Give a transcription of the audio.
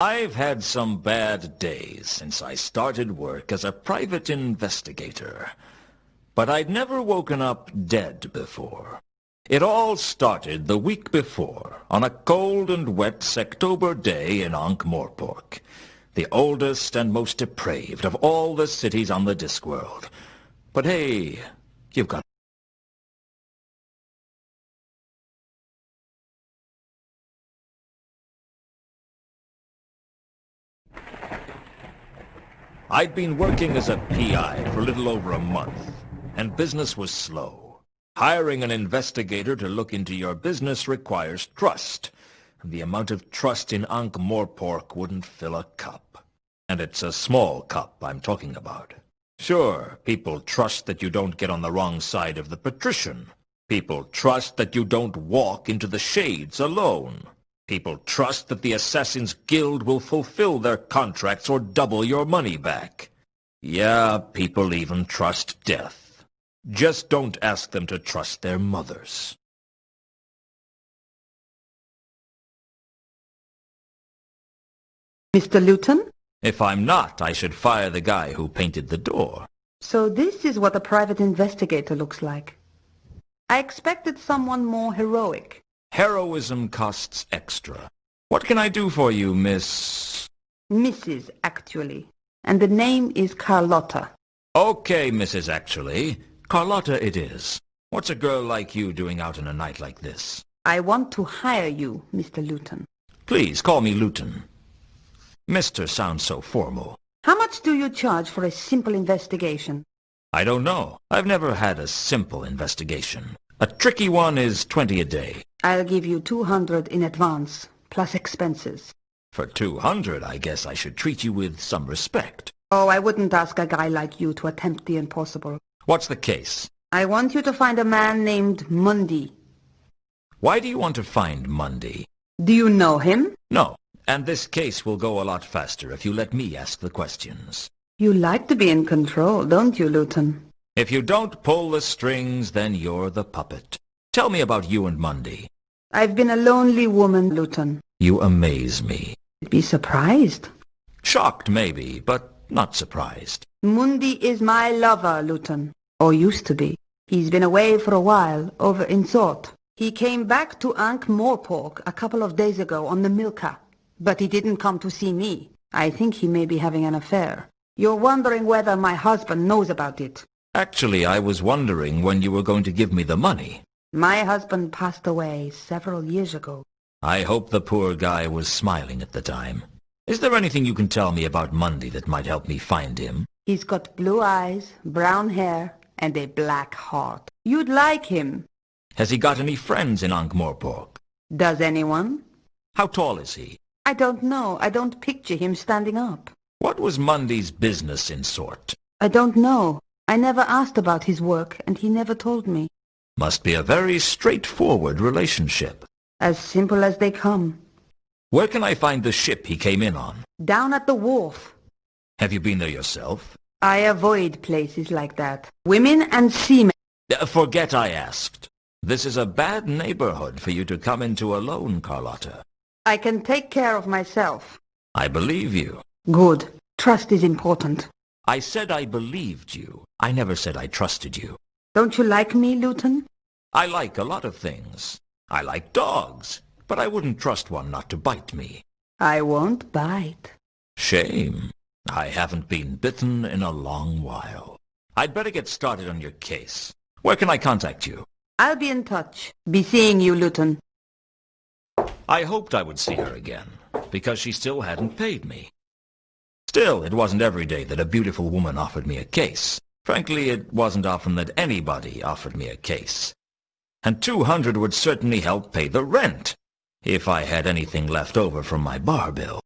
I've had some bad days since I started work as a private investigator. But I'd never woken up dead before. It all started the week before, on a cold and wet Sectober day in Ankh-Morpork, the oldest and most depraved of all the cities on the Discworld. But hey, you've got... I'd been working as a PI for a little over a month, and business was slow. Hiring an investigator to look into your business requires trust, and the amount of trust in Ankh-Morpork wouldn't fill a cup. And it's a small cup I'm talking about. Sure, people trust that you don't get on the wrong side of the patrician. People trust that you don't walk into the shades alone. People trust that the Assassin's Guild will fulfill their contracts or double your money back. Yeah, people even trust death. Just don't ask them to trust their mothers. Mr. Luton? If I'm not, I should fire the guy who painted the door. So this is what a private investigator looks like. I expected someone more heroic. Heroism costs extra. What can I do for you, Miss... Mrs. Actually. And the name is Carlotta. Okay, Mrs. Actually. Carlotta it is. What's a girl like you doing out on a night like this? I want to hire you, Mr. Luton. Please, call me Luton. Mister sounds so formal. How much do you charge for a simple investigation? I don't know. I've never had a simple investigation. A tricky one is 20 a day. I'll give you 200 in advance, plus expenses. For 200, I guess I should treat you with some respect. Oh, I wouldn't ask a guy like you to attempt the impossible. What's the case? I want you to find a man named Mundy. Why do you want to find Mundy? Do you know him? No, and this case will go a lot faster if you let me ask the questions. You like to be in control, don't you, Luton? If you don't pull the strings, then you're the puppet. Tell me about you and Mundy. I've been a lonely woman, Luton. You amaze me. You'd be surprised. Shocked, maybe, but not surprised. Mundy is my lover, Luton. Or used to be. He's been away for a while, over in Thought. He came back to Ankh-Morpork a couple of days ago on the Milka. But he didn't come to see me. I think he may be having an affair. You're wondering whether my husband knows about it. Actually, I was wondering when you were going to give me the money. My husband passed away several years ago. I hope the poor guy was smiling at the time. Is there anything you can tell me about Mundy that might help me find him? He's got blue eyes, brown hair, and a black heart. You'd like him. Has he got any friends in Ankh-Morpork? Does anyone? How tall is he? I don't know. I don't picture him standing up. What was Mundy's business in sort? I don't know. I never asked about his work, and he never told me. Must be a very straightforward relationship. As simple as they come. Where can I find the ship he came in on? Down at the wharf. Have you been there yourself? I avoid places like that. Women and seamen. Forget I asked. This is a bad neighborhood for you to come into alone, Carlotta. I can take care of myself. I believe you. Good. Trust is important. I said I believed you. I never said I trusted you. Don't you like me, Luton? I like a lot of things. I like dogs, but I wouldn't trust one not to bite me. I won't bite. Shame. I haven't been bitten in a long while. I'd better get started on your case. Where can I contact you? I'll be in touch. Be seeing you, Luton. I hoped I would see her again, because she still hadn't paid me. Still, it wasn't every day that a beautiful woman offered me a case. Frankly, it wasn't often that anybody offered me a case. And 200 would certainly help pay the rent, if I had anything left over from my bar bill.